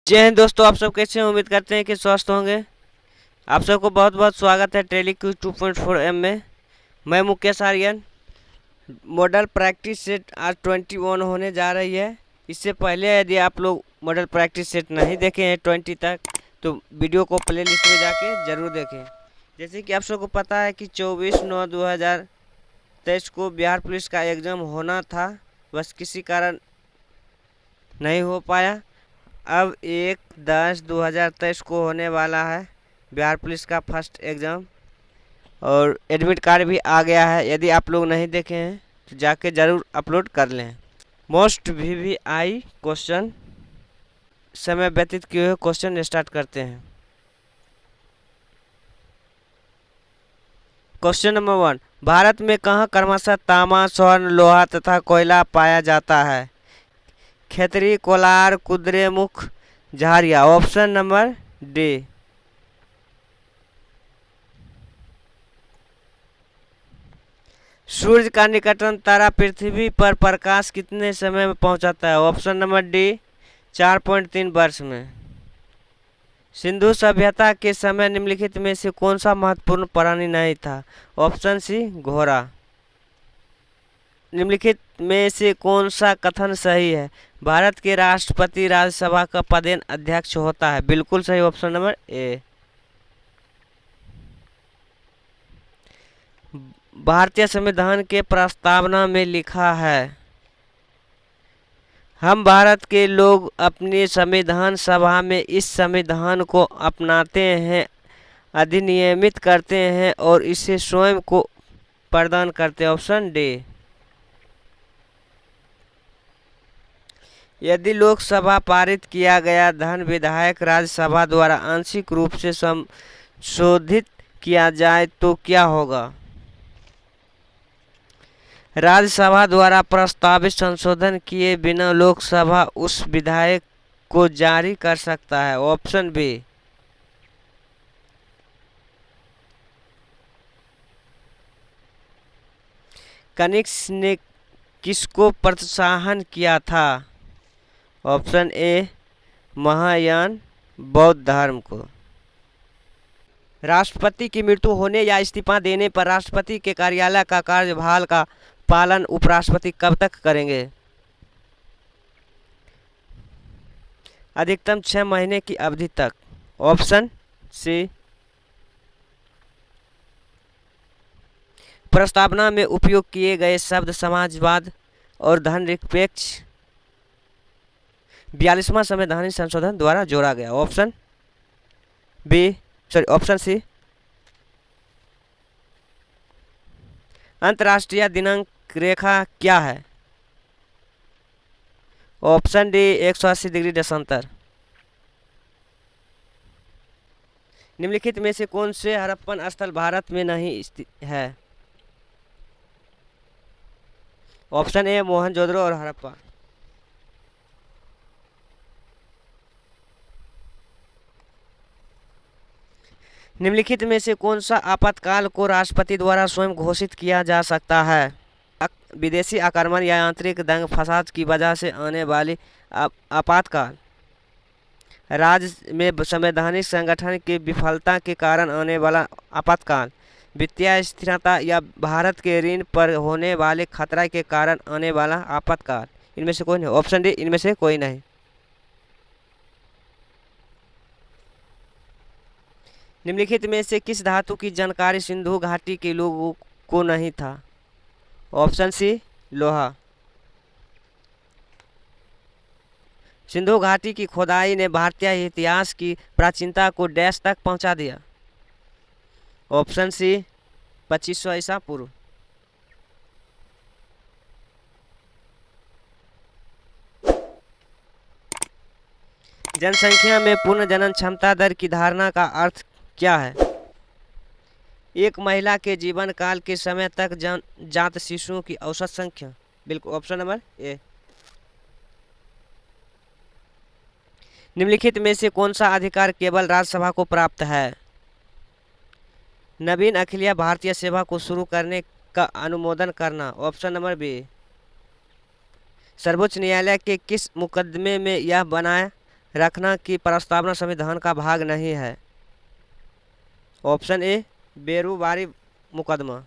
जय हिंद दोस्तों, आप सब कैसे हैं? उम्मीद करते हैं कि स्वस्थ होंगे। आप सबको बहुत बहुत स्वागत है टेलीक्यूज 2.4M में। मैं Mukesh Aryan. Model practice set आज 21 होने जा रही है। इससे पहले यदि आप लोग मॉडल प्रैक्टिस सेट नहीं देखे हैं 20 तक, तो वीडियो को प्ले लिस्ट में जाके ज़रूर देखें। जैसे कि आप सबको पता है कि 24/9/2023 को बिहार पुलिस का एग्ज़ाम होना था, बस किसी कारण नहीं हो पाया। अब 1/10/2023 को होने वाला है बिहार पुलिस का फर्स्ट एग्ज़ाम, और एडमिट कार्ड भी आ गया है। यदि आप लोग नहीं देखे हैं तो जाके ज़रूर अपलोड कर लें। मोस्ट VVI क्वेश्चन, समय व्यतीत किए हुए क्वेश्चन स्टार्ट करते हैं। क्वेश्चन नंबर 1, भारत में कहाँ क्रमशः तांबा, स्वर्ण, लोहा तथा कोयला पाया जाता है? Khetri, Kolar, Kudremukh, Jharia. Option number D. सूर्य का निकटतम तारा पृथ्वी पर प्रकाश कितने समय में पहुंचाता है? ऑप्शन नंबर डी, 4.3 वर्ष में। सिंधु सभ्यता के समय निम्नलिखित में से कौन सा महत्वपूर्ण प्राणी नहीं था? ऑप्शन सी, घोड़ा। निम्नलिखित में से कौन सा कथन सही है? भारत के राष्ट्रपति राज्यसभा का पदेन अध्यक्ष होता है। बिल्कुल सही, ऑप्शन नंबर ए। भारतीय संविधान के प्रस्तावना में लिखा है, हम भारत के लोग अपनी संविधान सभा में इस संविधान को अपनाते हैं, अधिनियमित करते हैं और इसे स्वयं को प्रदान करते हैं। Option D. यदि लोकसभा पारित किया गया धन विधायक राज्यसभा द्वारा आंशिक रूप से संशोधित किया जाए तो क्या होगा? राज्यसभा द्वारा प्रस्तावित संशोधन किए बिना लोकसभा उस विधायक को जारी कर सकता है। Option B. कनिष्क ने किसको प्रोत्साहन किया था? ऑप्शन ए, महायान बौद्ध धर्म को। राष्ट्रपति की मृत्यु होने या इस्तीफा देने पर राष्ट्रपति के कार्यालय का कार्यभार का पालन उपराष्ट्रपति कब तक करेंगे? अधिकतम 6 महीने की अवधि तक। Option C. प्रस्तावना में उपयोग किए गए शब्द समाजवाद और धर्मनिरपेक्ष 42वां संवैधानिक संशोधन द्वारा जोड़ा गया। Option B, option C. अंतर्राष्ट्रीय दिनांक रेखा क्या है? ऑप्शन डी, 180 डिग्री देशांतर। निम्नलिखित में से कौन से हड़प्पन स्थल भारत में नहीं स्थित है? ऑप्शन ए, मोहनजोदड़ो और हड़प्पा। निम्नलिखित में से कौन सा आपातकाल को राष्ट्रपति द्वारा स्वयं घोषित किया जा सकता है? विदेशी आक्रमण या आंतरिक दंग फसाद की वजह से आने वाली आपातकाल, राज्य में संवैधानिक संगठन की विफलता के कारण आने वाला आपातकाल, वित्तीय अस्थिरता या भारत के ऋण पर होने वाले खतरा के कारण आने वाला आपातकाल। इनमें से कोई नहीं। ऑप्शन डी, इनमें से कोई नहीं। निम्नलिखित में से किस धातु की जानकारी सिंधु घाटी के लोगों को नहीं था? ऑप्शन सी, लोहा। सिंधु घाटी की खोदाई ने भारतीय इतिहास की प्राचीनता को डैश तक पहुंचा दिया। ऑप्शन सी, 2500 ईसा पूर्व। जनसंख्या में पूर्ण जनन क्षमता दर की धारणा का अर्थ क्या है? एक महिला के जीवन काल के समय तक जात शिशुओं की औसत संख्या। बिल्कुल, ऑप्शन नंबर ए। निम्नलिखित में से कौन सा अधिकार केवल राज्यसभा को प्राप्त है? नवीन अखिलीय भारतीय सेवा को शुरू करने का अनुमोदन करना। Option number B. सर्वोच्च न्यायालय के किस मुकदमे में यह बनाया रखना की प्रस्तावना संविधान का भाग नहीं है। ऑप्शन ए बेरोजगारी मुकदमा।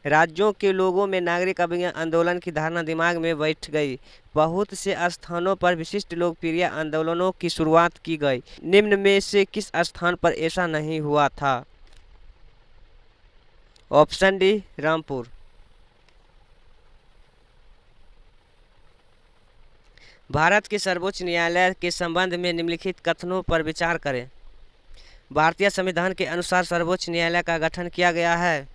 राज्यों के लोगों में नागरिक अभियान आंदोलन की धारणा दिमाग में बैठ गई। बहुत से स्थानों पर विशिष्ट लोकप्रिय आंदोलनों की शुरुआत की गई। निम्न में से किस स्थान पर ऐसा नहीं हुआ था? Option D Rampur. भारत के सर्वोच्च न्यायालय के संबंध में निम्नलिखित कथनों पर विचार करें। भारतीय संविधान के अनुसार सर्वोच्च न्यायालय का गठन किया गया है।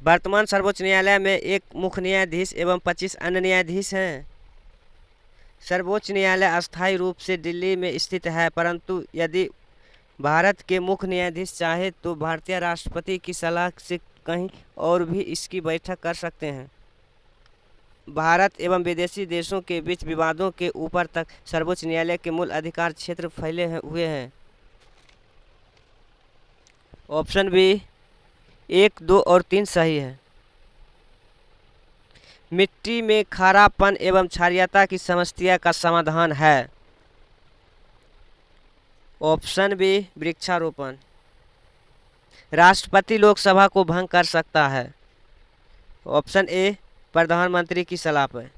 वर्तमान सर्वोच्च न्यायालय में एक मुख्य न्यायाधीश एवं 25 अन्य न्यायाधीश हैं। सर्वोच्च न्यायालय अस्थायी रूप से दिल्ली में स्थित है, परंतु यदि भारत के मुख्य न्यायाधीश चाहे तो भारतीय राष्ट्रपति की सलाह से कहीं और भी इसकी बैठक कर सकते हैं। भारत एवं विदेशी देशों के बीच विवादों के ऊपर तक सर्वोच्च न्यायालय के मूल अधिकार क्षेत्र फैले हुए हैं। ऑप्शन बी 1, 2 और 3 सही है। मिट्टी में खारापन एवं क्षारीयता की समस्या का समाधान है। ऑप्शन बी वृक्षारोपण। राष्ट्रपति लोकसभा को भंग कर सकता है। ऑप्शन ए प्रधानमंत्री की सलाह पर।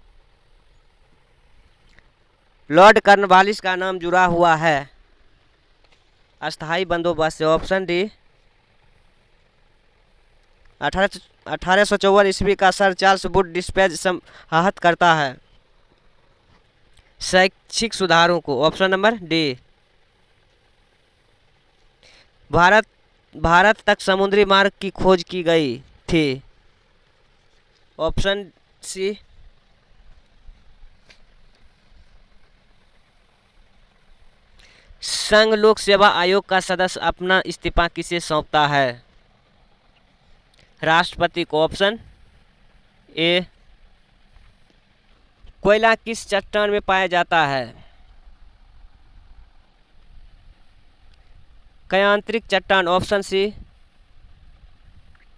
लॉर्ड कॉर्नवालिस का नाम जुड़ा हुआ है अस्थायी बंदोबस्त से। ऑप्शन डी 1854 ईस्वी का सर चार्ल्स वुड डिस्पैच समाहत करता है शैक्षिक सुधारों को। Option number D. भारत तक समुद्री मार्ग की खोज की गई थी। Option C. संघ लोक सेवा आयोग का सदस्य अपना इस्तीफा किसे सौंपता है? राष्ट्रपति को। ऑप्शन ए कोयला किस चट्टान में पाया जाता है? कायांतरिक चट्टान। ऑप्शन सी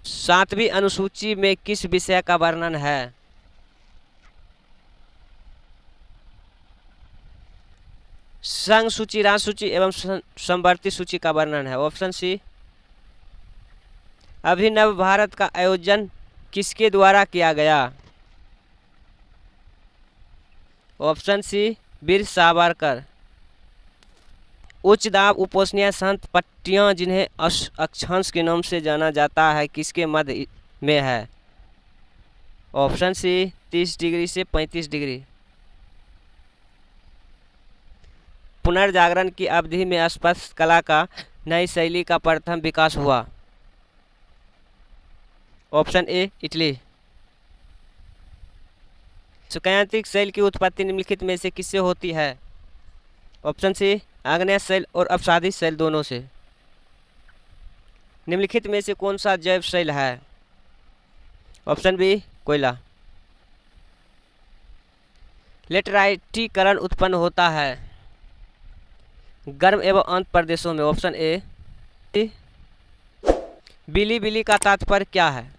7वीं अनुसूची में किस विषय का वर्णन है? संघ सूची, राज्य सूची एवं समवर्ती सूची का वर्णन है। ऑप्शन सी। अभिनव भारत का आयोजन किसके द्वारा किया गया? Option C Veer Savarkar. उच्च दाब उपोष्णीय संत पट्टियां जिन्हें अक्षांश के नाम से जाना जाता है किसके मध्य में है? ऑप्शन सी 30 डिग्री से 35 डिग्री। पुनर्जागरण की अवधि में स्पष्ट कला का नई शैली का प्रथम विकास हुआ। Option A Italy. सुकायांत्रिक शैल की उत्पत्ति निम्नलिखित में से किससे होती है? ऑप्शन सी आग्नेय शैल और अपसादित शैल दोनों से। निम्नलिखित में से कौन सा जैव शैल है? ऑप्शन बी कोयला। लेटराइटीकरण उत्पन्न होता है गर्म एवं आंत प्रदेशों में। Option A. बिली का तात्पर्य क्या है?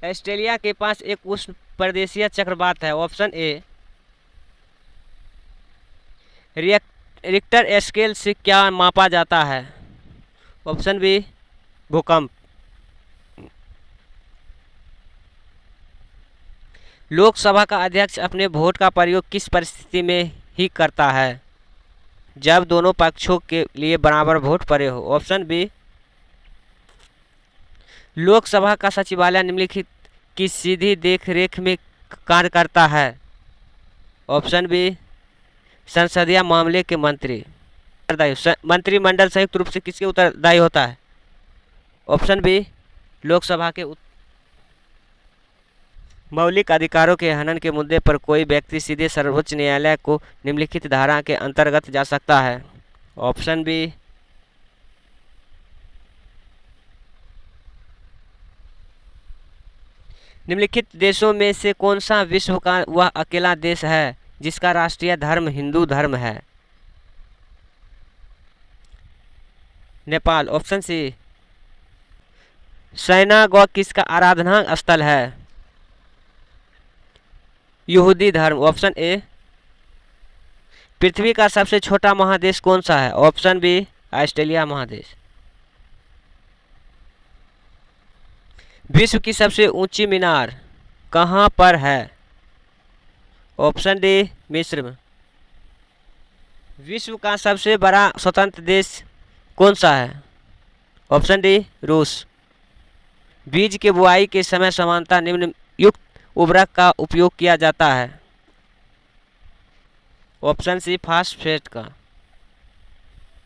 ऑस्ट्रेलिया के पास एक उष्ण प्रदेशीय चक्रवात है। Option A. रिक्टर स्केल से क्या मापा जाता है? ऑप्शन बी भूकंप। लोकसभा का अध्यक्ष अपने वोट का प्रयोग किस परिस्थिति में ही करता है? जब दोनों पक्षों के लिए बराबर वोट पड़े हो। Option B. लोकसभा का सचिवालय निम्नलिखित की सीधी देखरेख में कार्य करता है। ऑप्शन बी संसदीय मामले के मंत्री। मंत्रिमंडल संयुक्त रूप से किसके उत्तरदायी होता है? ऑप्शन बी लोकसभा के। मौलिक अधिकारों के हनन के मुद्दे पर कोई व्यक्ति सीधे सर्वोच्च न्यायालय को निम्नलिखित धारा के अंतर्गत जा सकता है। ऑप्शन बी निम्नलिखित देशों में से कौन सा विश्व का वह अकेला देश है जिसका राष्ट्रीय धर्म हिंदू धर्म है? नेपाल। Option C. सिनागोग किसका आराधना स्थल है? यहूदी धर्म। Option A. पृथ्वी का सबसे छोटा महादेश कौन सा है? ऑप्शन बी ऑस्ट्रेलिया महादेश। विश्व की सबसे ऊंची मीनार कहाँ पर है? ऑप्शन डी मिस्र में। विश्व का सबसे बड़ा स्वतंत्र देश कौन सा है? ऑप्शन डी रूस। बीज के बुआई के समय समानता निम्नयुक्त उर्वरक का उपयोग किया जाता है? ऑप्शन सी फास्फेट का।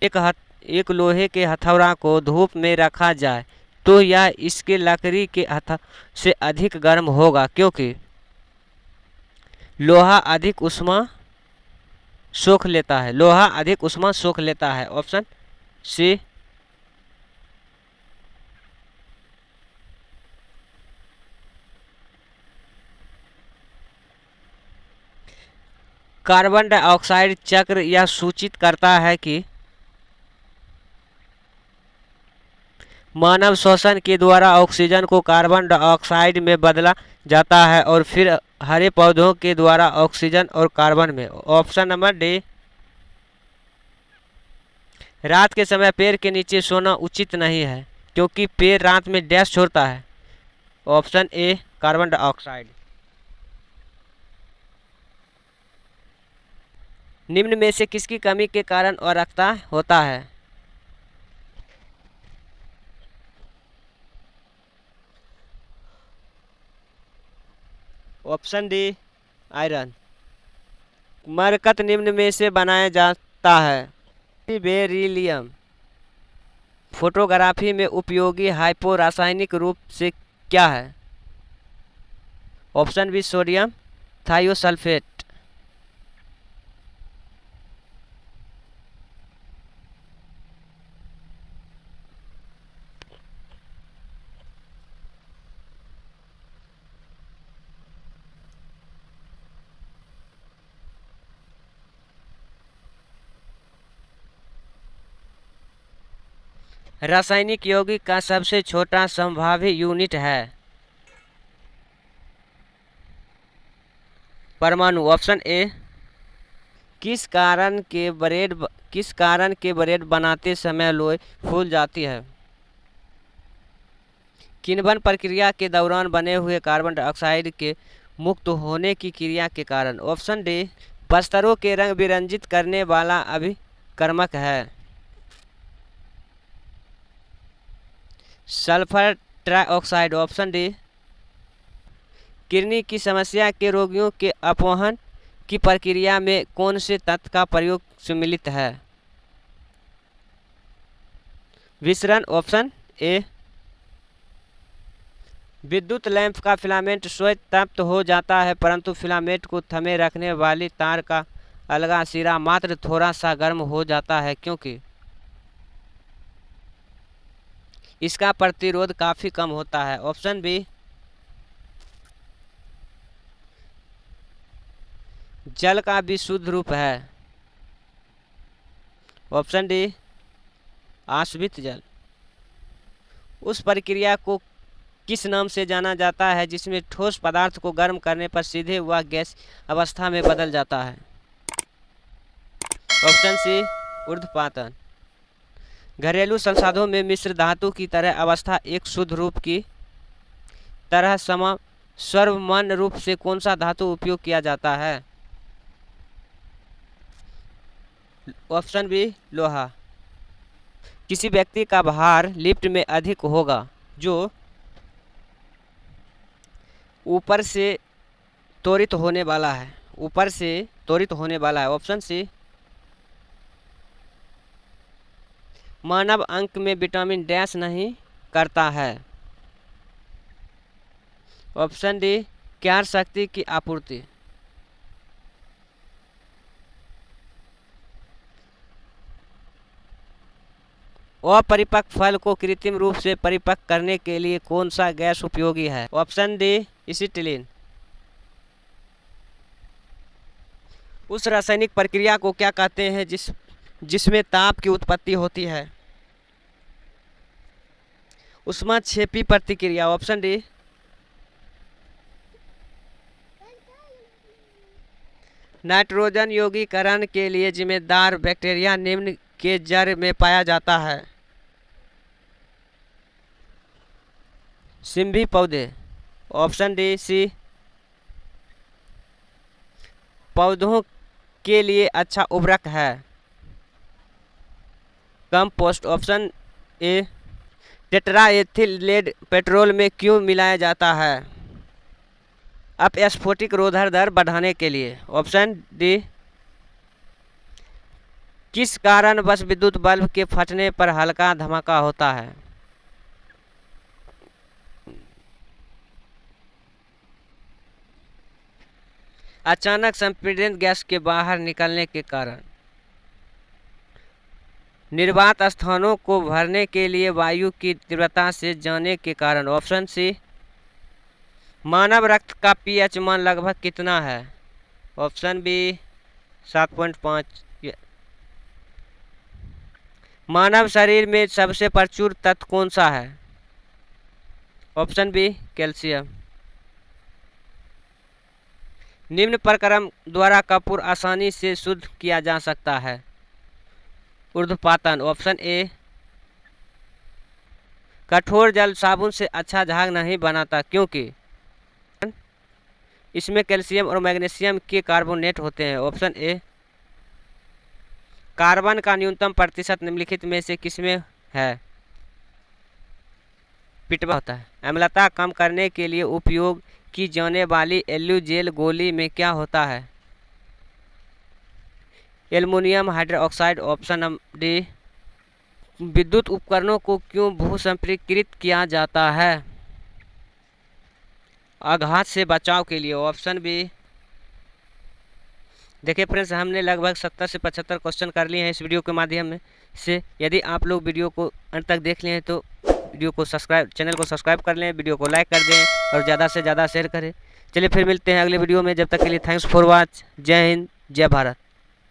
एक लोहे के हथौड़ा को धूप में रखा जाए तो यह इसके लकड़ी के हथौड़े से अधिक गर्म होगा क्योंकि लोहा अधिक ऊष्मा सोख लेता है। लोहा अधिक ऊष्मा सोख लेता है। ऑप्शन सी। कार्बन डाइऑक्साइड चक्र यह सूचित करता है कि मानव श्वसन के द्वारा ऑक्सीजन को कार्बन डाइऑक्साइड में बदला जाता है और फिर हरे पौधों के द्वारा ऑक्सीजन और कार्बन में। Option number D. रात के समय पेड़ के नीचे सोना उचित नहीं है क्योंकि पेड़ रात में डैश छोड़ता है? Option A carbon dioxide. निम्न में से किसकी कमी के कारण अरक्तता होता है? Option D iron. मरकत निम्न में से बनाया जाता है? बेरिलियम। फोटोग्राफी में उपयोगी हाइपो रासायनिक रूप से क्या है? Option B sodium thiosulphate. रासायनिक यौगिक का सबसे छोटा संभाव्य यूनिट है? परमाणु। Option A. किस कारण के ब्रेड बनाते समय लोई फूल जाती है? किण्वन प्रक्रिया के दौरान बने हुए कार्बन डाइऑक्साइड के मुक्त होने की क्रिया के कारण? Option D. बस्तरों के रंग विरंजित करने वाला अभिकर्मक है? Sulphur trioxide. Option D. Kidney की समस्या के रोगियों के अपवहन की प्रक्रिया में कौन से तत्व का प्रयोग सम्मिलित है? विसरण। Option A. विद्युत लैंप का फिलामेंट स्वयं तप्त हो जाता है परंतु फिलामेंट को थमे रखने वाली तार का अलगा सिरा मात्र थोड़ा सा गर्म हो जाता है क्योंकि इसका प्रतिरोध काफी कम होता है? Option B. जल का विशुद्ध रूप है? ऑप्शन डी आश्वित जल। उस प्रक्रिया को किस नाम से जाना जाता है जिसमें ठोस पदार्थ को गर्म करने पर सीधे वह गैस अवस्था में बदल जाता है? ऑप्शन सी ऊर्ध्वपातन। घरेलू संसाधनों में मिश्र धातु की तरह अवस्था एक शुद्ध रूप की तरह सर्वमान्य रूप से कौन सा धातु उपयोग किया जाता है? ऑप्शन बी लोहा। किसी व्यक्ति का भार लिफ्ट में अधिक होगा जो ऊपर से त्वरित होने वाला है? ऑप्शन सी। मानव अंक में विटामिन डैश नहीं करता है? ऑप्शन डी ज्ञान शक्ति की आपूर्ति। अपरिपक्व फल को कृत्रिम रूप से परिपक्व करने के लिए कौन सा गैस उपयोगी है? Option D acetylene. उस रासायनिक प्रक्रिया को क्या कहते हैं जिसमें ताप की उत्पत्ति होती है? ऊष्माक्षेपी प्रतिक्रिया, ऑप्शन डी। नाइट्रोजन यौगिकरण के लिए जिम्मेदार बैक्टीरिया निम्न के जड़ में पाया जाता है। सिंभी पौधे, ऑप्शन डी सी। पौधों के लिए अच्छा उर्वरक है। Compost, option A. Tetraethyl lead petrol में क्यों मिलाया जाता है? अपस्फोटिक रोधन दर बढ़ाने के लिए, ऑप्शन डी। किस कारणवश विद्युत बल्ब के फटने पर हल्का धमाका होता है? अचानक संपीड़ित गैस के बाहर निकलने के कारण। निर्वात स्थानों को भरने के लिए वायु की तीव्रता से जाने के कारण, ऑप्शन सी। मानव रक्त का पीएच मान लगभग कितना है? Option B 7.5। मानव शरीर में सबसे प्रचुर तत्व कौन सा है? Option B calcium. निम्न प्रक्रम द्वारा कपूर आसानी से शुद्ध किया जा सकता है। ऊर्ध्वपातन, ऑप्शन ए। कठोर जल साबुन से अच्छा झाग नहीं बनाता क्योंकि इसमें कैल्शियम और मैग्नीशियम के कार्बोनेट होते हैं, ऑप्शन ए। कार्बन का न्यूनतम प्रतिशत निम्नलिखित में से किसमें है? पिटवा होता है। अम्लता कम करने के लिए उपयोग की जाने वाली एल्यूजेल गोली में क्या होता है? Aluminium hydroxide, option D. विद्युत उपकरणों को क्यों भूसंपीड़ित किया जाता है? आघात से बचाव के लिए, ऑप्शन बी। देखिए फ्रेंड्स, हमने लगभग 70 से 75 क्वेश्चन कर लिए हैं इस वीडियो के माध्यम से। यदि आप लोग वीडियो को अंत तक देख लिए हैं तो चैनल को सब्सक्राइब कर लें, वीडियो को लाइक कर दें और ज़्यादा से ज़्यादा शेयर करें। चलिए फिर मिलते हैं अगले वीडियो में, जब तक के लिए थैंक्स फॉर वॉच। जय हिंद, जय भारत।